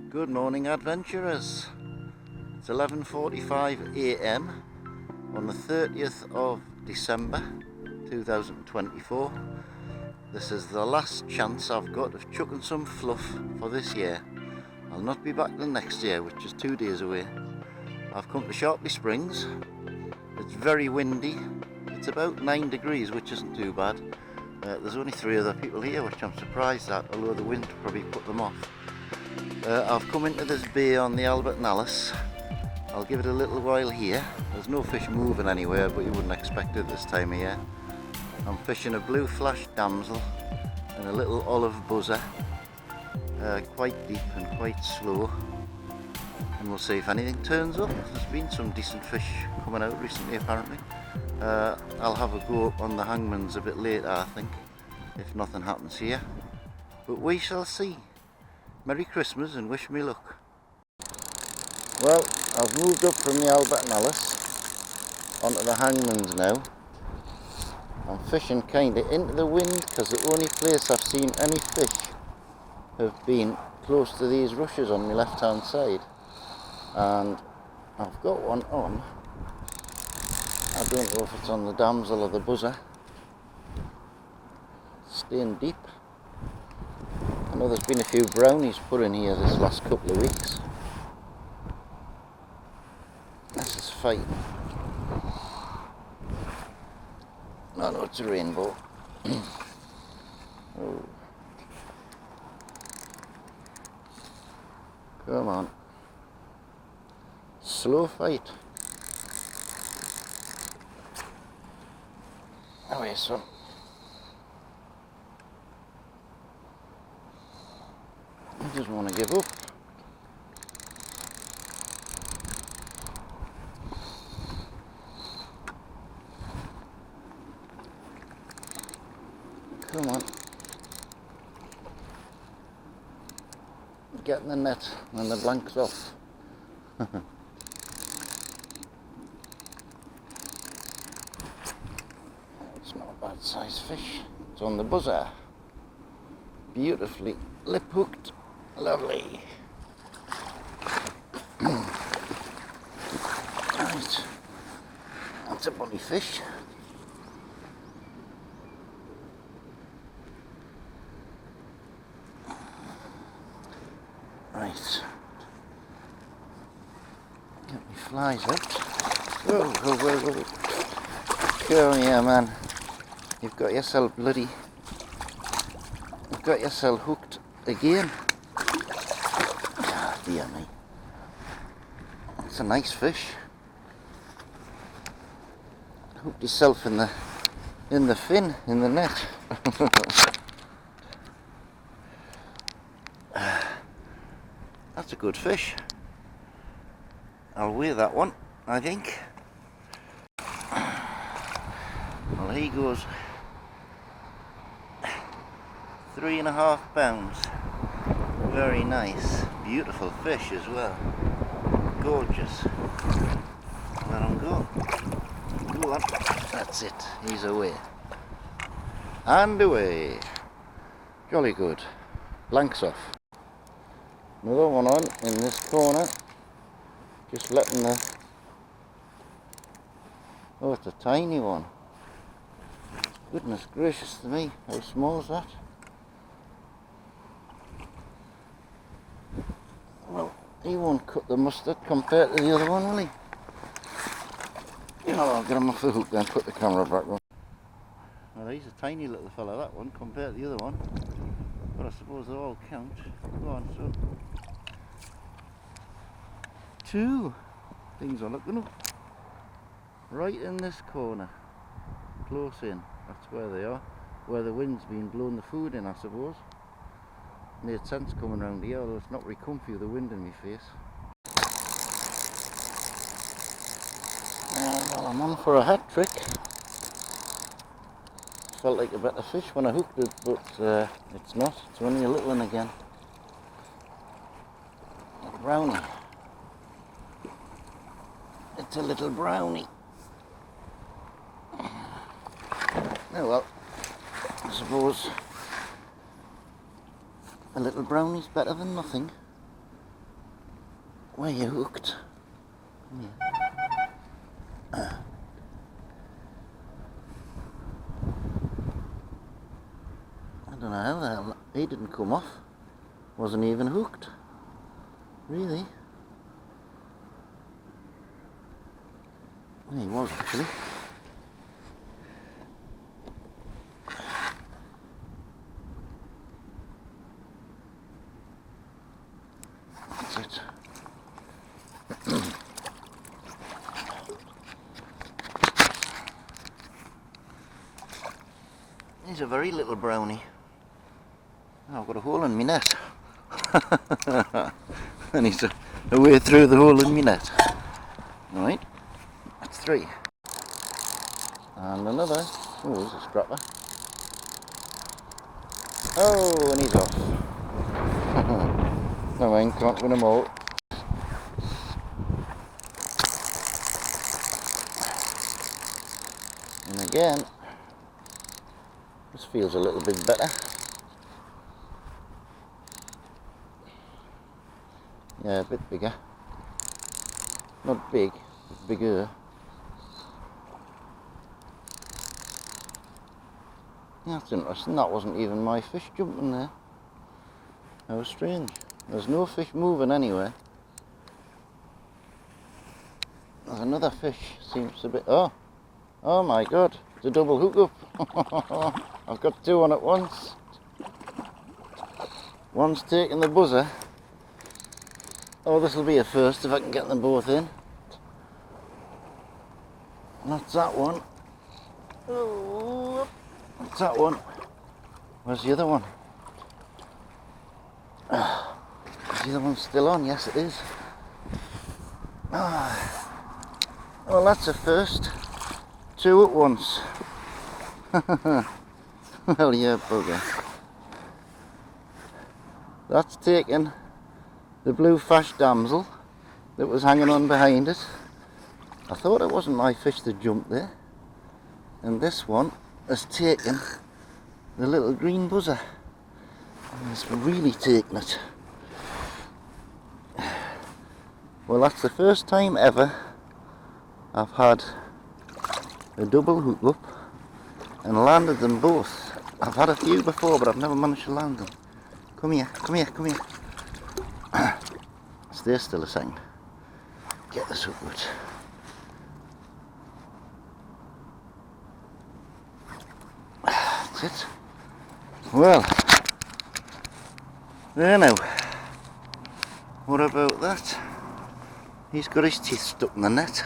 Good morning, adventurers. It's 11:45 a.m. on the 30th of December 2024. This is the last chance I've got of chucking some fluff for this year. I'll not be back till next year, which is 2 days away. I've come to Sharpley Springs. It's very windy. It's about 9 degrees, which isn't too bad. There's only 3 other people here, which I'm surprised at, although the wind probably put them off. I've come into this bay on the Albert and Alice. I'll give it a little while here. There's no fish moving anywhere, but you wouldn't expect it this time of year. I'm fishing a blue flash damsel and a little olive buzzer, quite deep and quite slow, and we'll see if anything turns up. There's been some decent fish coming out recently apparently. I'll have a go up on the Hangmans a bit later, I think, if nothing happens here, but we shall see. Merry Christmas and wish me luck. Well, I've moved up from the Albert and Alice onto the Hangmans now. I'm fishing kind of into the wind because the only place I've seen any fish have been close to these rushes on my left hand side, and I've got one on. I don't know if it's on the damsel or the buzzer. Staying deep. I know there's been a few brownies put in here this last couple of weeks. This is fine. No, it's a rainbow. Oh. Come on. Slow fight. Away, son. I just want to give up. Come on. Get in the net and the blank's off. It's not a bad sized fish. It's on the buzzer. Beautifully lip hooked. Lovely. Right. That's a bonny fish. Right. Get me flies out. Whoa. Come here, man. You've got yourself bloody... You've got yourself hooked again. Ah, dear me. It's a nice fish. Hooked yourself in the fin, in the net. That's a good fish. I'll weigh that one, I think. Well, he goes 3.5 pounds. Very nice. Beautiful fish as well. Gorgeous. Let him go. Go on. That's it. He's away. And away. Jolly good. Blanks off. Another one on in this corner. Just letting the... Oh, it's a tiny one. Goodness gracious to me. How small is that? Well, he won't cut the mustard compared to the other one, will he? You know, I'll get him off the hook then, put the camera back on. Well, he's a tiny little fella, that one, compared to the other one. But I suppose they all count. Go on, so. 2 things are looking up. Right in this corner. Close in. That's where they are. Where the wind's been blowing the food in, I suppose. Made sense coming round here, although it's not very comfy with the wind in my face. Well, I'm on for a hat trick. Felt like a better fish when I hooked it, but it's not. It's only a little one again. A brownie. It's a little brownie. Oh well, I suppose a little brownie's better than nothing. where you hooked. Yeah. I don't know how the hell he didn't come off. Wasn't even hooked. Really? Well, he was actually. That's it. He's a very little brownie. Oh, I've got a hole in my net. And he's a way through the hole in my net. Right, that's 3. And another. Oh, there's a scrapper. Oh, and he's off. No, I can't win them all. And again, this feels a little bit better. Yeah, a bit bigger. Not big, but bigger. That's interesting. That wasn't even my fish jumping there. That was strange. There's no fish moving anywhere. There's another fish. Seems to be... Oh my god. It's a double hookup. I've got 2 on at once. One's taking the buzzer. Oh, this will be a first if I can get them both in. That's that one. Oh, that's that one. Where's the other one? Is the other one still on? Yes, it is. Well, that's a first. 2 at once. Well, yeah, bugger. That's taken the blue fash damsel that was hanging on behind it. I thought it wasn't my fish that jumped there. And this one has taken the little green buzzer. And it's really taken it. Well, that's the first time ever I've had a double hookup and landed them both. I've had a few before, but I've never managed to land them. Come here, come here, come here. Stay still a second. Get this hook good. That's it. Well, there now. What about that? He's got his teeth stuck in the net.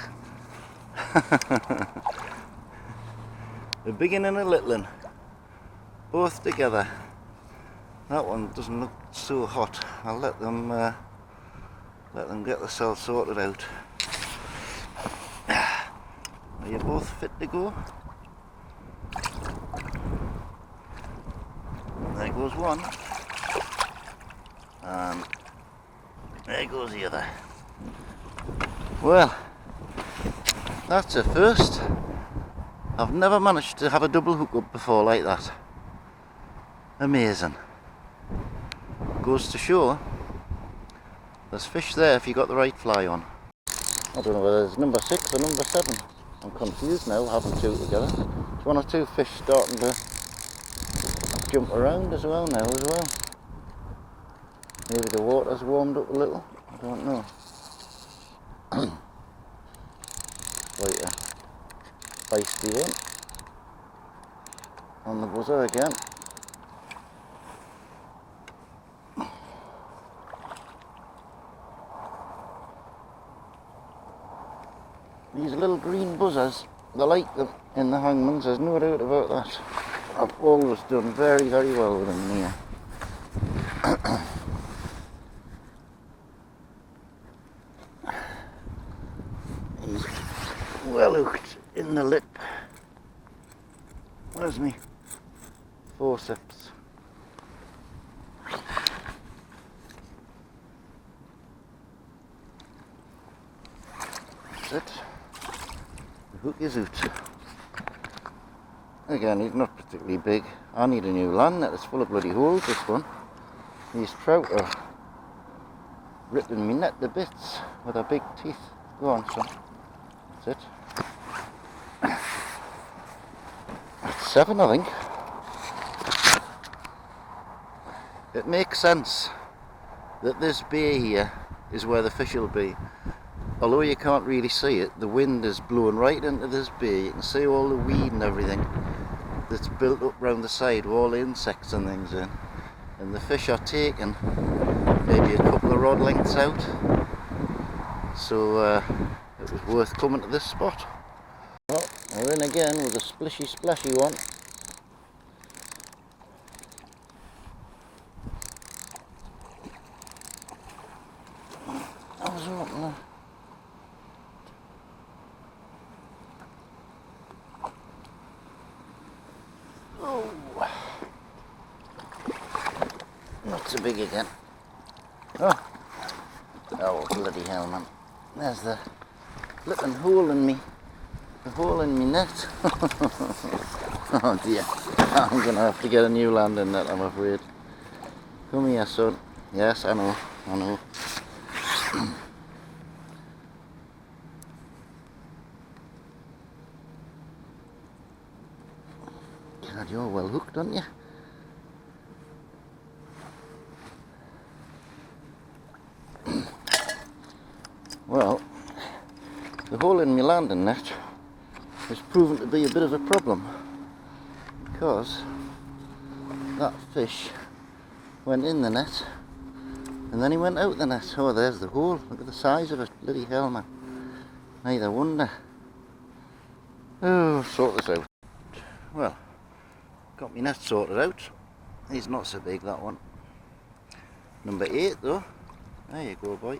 A big one and a little one. Both together. That one doesn't look so hot. I'll let them get themselves sorted out. Are you both fit to go? There goes one. And there goes the other. Well, that's a first. I've never managed to have a double hookup before like that. Amazing. Goes to show there's fish there if you got the right fly on. I don't know whether it's number 6 or number 7. I'm confused now, having 2 together. There's 1 or 2 fish starting to jump around as well now as well. Maybe the water's warmed up a little. I don't know. Quite a feisty one. On the buzzer again. These little green buzzers, they like them in the Hangmans, there's no doubt about that. I've always done very, very well with them here. He's well hooked in the lip. Where's me forceps? That's it. The hook is out. Again, he's not particularly big. I need a new land net. It's full of bloody holes, this one. These trout are ripping me net to bits with her big teeth. Go on, son. That's it. That's 7, I think. It makes sense that this bay here is where the fish will be. Although you can't really see it, the wind is blowing right into this bay. You can see all the weed and everything that's built up round the side with all the insects and things in. And the fish are taken maybe a couple of rod lengths out. So it was worth coming to this spot. Well, we're in again with a splishy splashy one. I was hoping there. Oh, not so big again. Oh bloody hell, man! There's the flipping hole in me. The hole in me net. Oh dear. I'm going to have to get a new landing net, I'm afraid. Come here, son. Yes, I know. God, you're well hooked, aren't you? Well, the hole in my landing net has proven to be a bit of a problem, because that fish went in the net and then he went out the net. Oh, there's the hole. Look at the size of it. Bloody hell, man. Neither wonder. Oh, sort this out. Well, got my net sorted out. He's not so big, that one. Number 8 though. There you go, boy.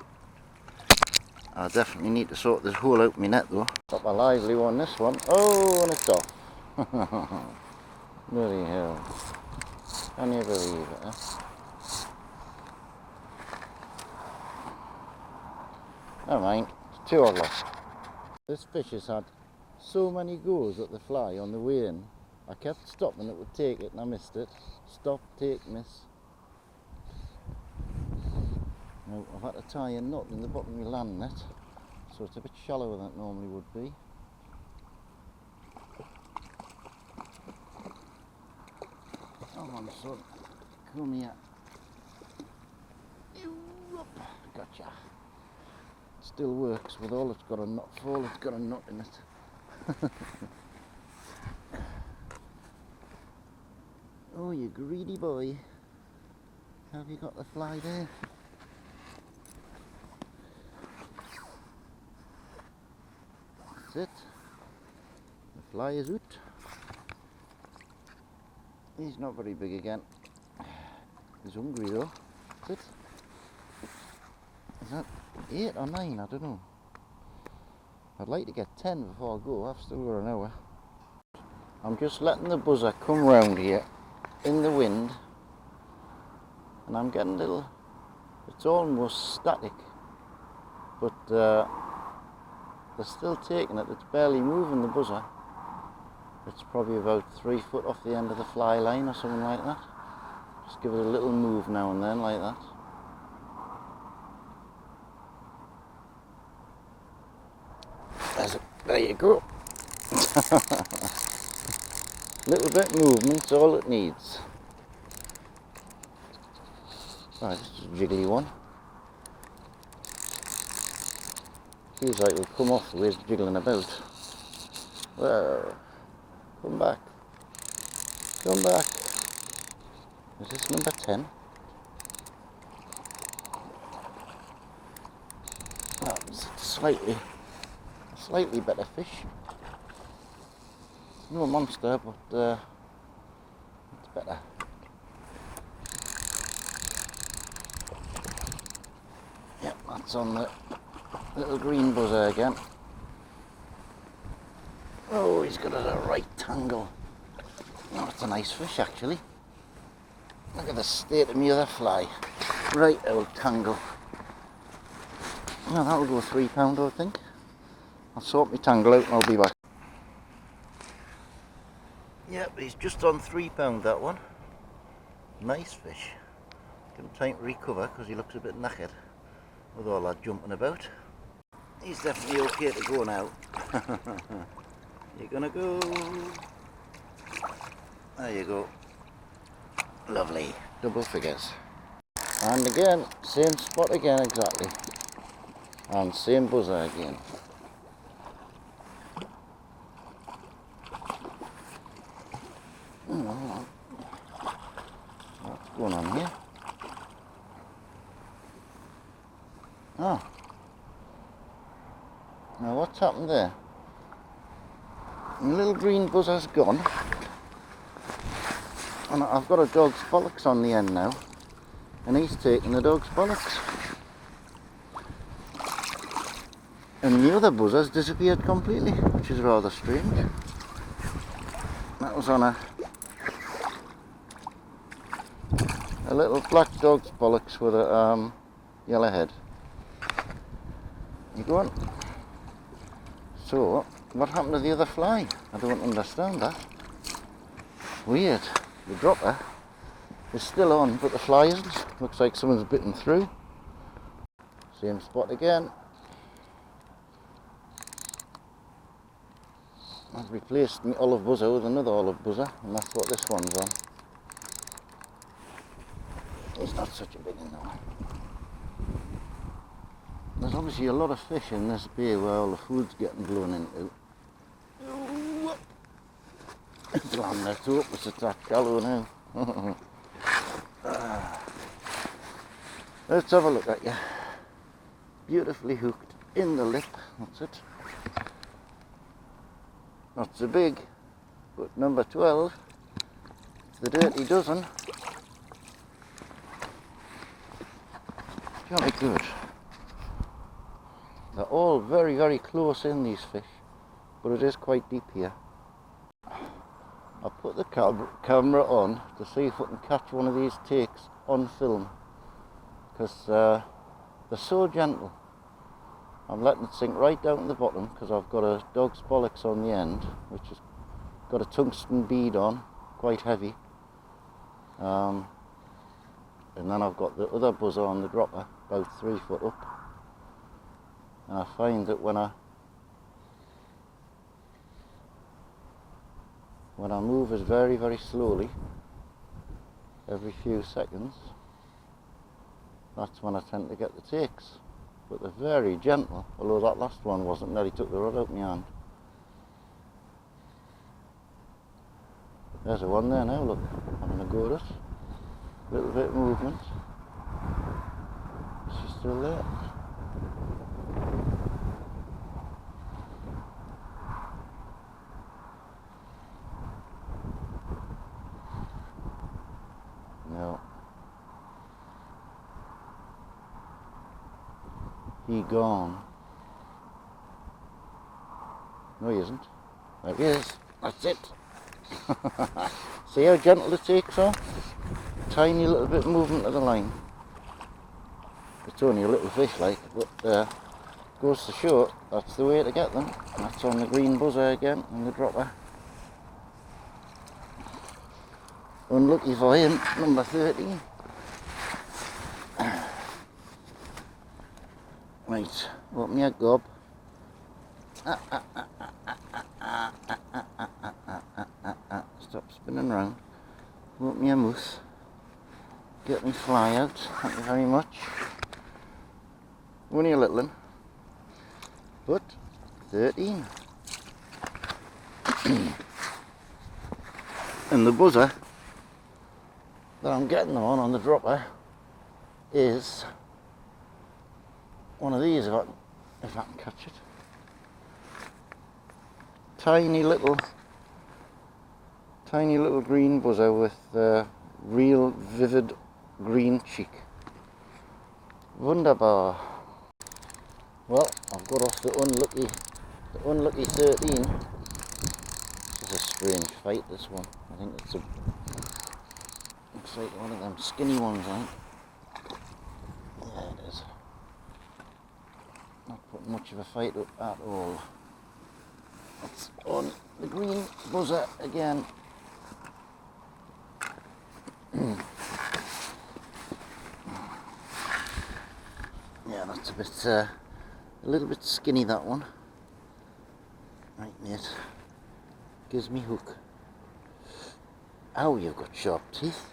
I definitely need to sort this hole out my net though. Got my lively one, this one. Oh, and it's off. Bloody hell. Can you believe it, eh? Never mind, 2 are lost. This fish has had so many goes at the fly on the way in. I kept stopping, it would take it and I missed it. Stop, take, miss. Now, I've had to tie a knot in the bottom of my land net, so it's a bit shallower than it normally would be. Come on, son. Come here. Gotcha. Still works with all it's got a knot for, all it's got a knot in it. Oh, you greedy boy. Have you got the fly there? That's it. The fly is out. He's not very big again. He's hungry though. That's it. Is that 8 or 9? I don't know. I'd like to get 10 before I go. I've still got an hour. I'm just letting the buzzer come round here in the wind, and I'm getting a little, it's almost static, but they're still taking it. It's barely moving, the buzzer. It's probably about 3 foot off the end of the fly line or something like that. Just give it a little move now and then like that. There you go. Little bit movement's all it needs. Right, this is a jiggly one. Feels like it'll come off the way it's jiggling about. Whoa. Come back. Come back. Is this number 10? That's slightly better fish. No monster, but it's better. Yep, that's on the little green buzzer again. Oh, he's got it at a right angle. Oh, it's a nice fish actually. Look at the state of me of the fly. Right old tangle. Well, that'll go £3, I think. I'll sort my tangle out and I'll be back. Yep, he's just on £3, that one. Nice fish. Give him time to recover because he looks a bit knackered. with all that jumping about. He's definitely okay to go now. You're gonna go. There you go. Lovely. Double figures. And again, same spot again exactly. And same buzzer again. What's going on here? Oh. Now what's happened there? The little green buzzer's gone. And I've got a dog's bollocks on the end now. And he's taking the dog's bollocks. And the other buzzer's disappeared completely, which is rather strange. That was on a little black dog's bollocks with a yellow head. You go on. So, what happened to the other fly? I don't understand that. Weird. The dropper is still on, but the fly isn't. Looks like someone's bitten through. Same spot again. I've replaced my olive buzzer with another olive buzzer, and that's what this one's on. It's not such a big one though. There's obviously a lot of fish in this bay where all the food's getting blown into. It's land there too, it's a that shallow now. Let's have a look at you. Beautifully hooked in the lip, that's it. Not so big, but number 12, the dirty dozen. Jolly good. They're all very, very close in, these fish, but it is quite deep here. I'll put the camera on to see if I can catch one of these takes on film, because they're so gentle. I'm letting it sink right down to the bottom because I've got a dog's bollocks on the end, which has got a tungsten bead on, quite heavy. And then I've got the other buzzer on the dropper, about 3 foot up. And I find that when I move it very, very slowly, every few seconds, that's when I tend to get the takes. But they're very gentle, although that last one wasn't, nearly took the rod out of my hand. There's a one there now, look, I'm going to go at it. A little bit of movement. She's still there. No. He gone. No, he isn't. There he is. That's it. See how gentle the takes are? Tiny little bit of movement of the line. It's only a little fish like, but goes to show that's the way to get them. That's on the green buzzer again and the dropper. Unlucky for him, number 13. Right, open your gob. Stop spinning round. Open your mouth. Get me fly out. Thank you very much. Only a little one, but 13. And the buzzer that I'm getting them on the dropper is one of these, if I can catch it. Tiny little green buzzer with real vivid green cheek. Wunderbar. Well, I've got off the unlucky 13. This is a strange fight, this one. I think it's looks like one of them skinny ones, I think. There it is. Not putting much of a fight up at all. It's on the green buzzer again. Yeah, that's It's a little bit skinny, that one. Right, mate. Gives me hook. Ow, you've got sharp teeth.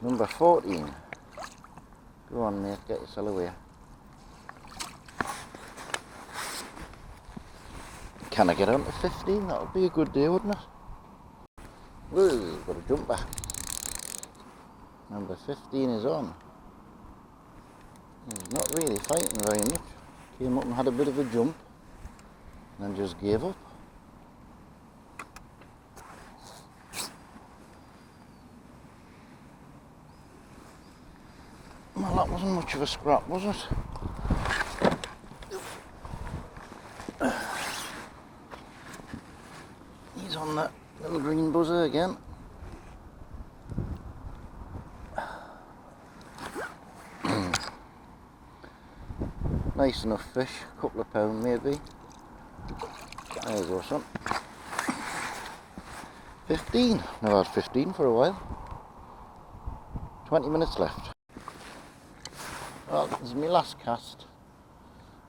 Number 14. Go on, mate, get yourself away. Can I get on to 15? That would be a good day, wouldn't it? Whoa, got a jumper. Number 15 is on. He's not really fighting very much. Came up and had a bit of a jump and then just gave up. Well, that wasn't much of a scrap, was it? He's on that little green buzzer again. Nice enough fish, a couple of pound maybe. There you go, son. 15. I've had 15 for a while. 20 minutes left. Well, this is my last cast.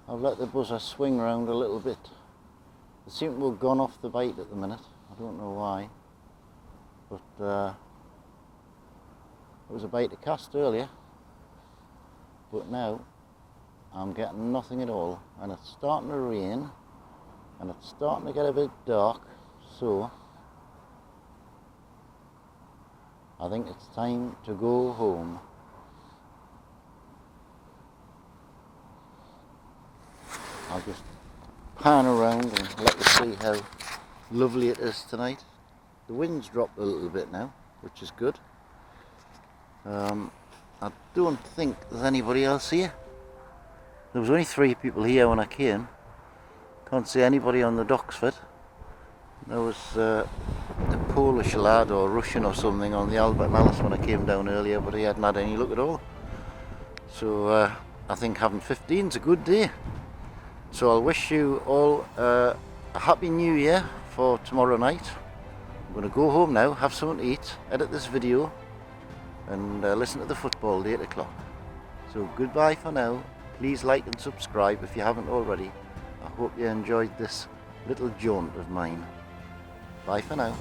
I've let the buzzer swing around a little bit. They seem to have gone off the bait at the minute. I don't know why. But it was a bait to cast earlier. But now I'm getting nothing at all. And it's starting to rain. And it's starting to get a bit dark. So I think it's time to go home. I'll just pan around and let you see how lovely it is tonight. The wind's dropped a little bit now, which is good. I don't think there's anybody else here. There was only 3 people here when I came. Can't see anybody on the docks for it. There was a Polish lad or Russian or something on the Albert Malice when I came down earlier, but he hadn't had any luck at all. So I think having 15 is a good day. So I'll wish you all a happy new year for tomorrow night. I'm going to go home now, have something to eat, edit this video and listen to the football at 8 o'clock. So goodbye for now. Please like and subscribe if you haven't already. I hope you enjoyed this little jaunt of mine. Bye for now.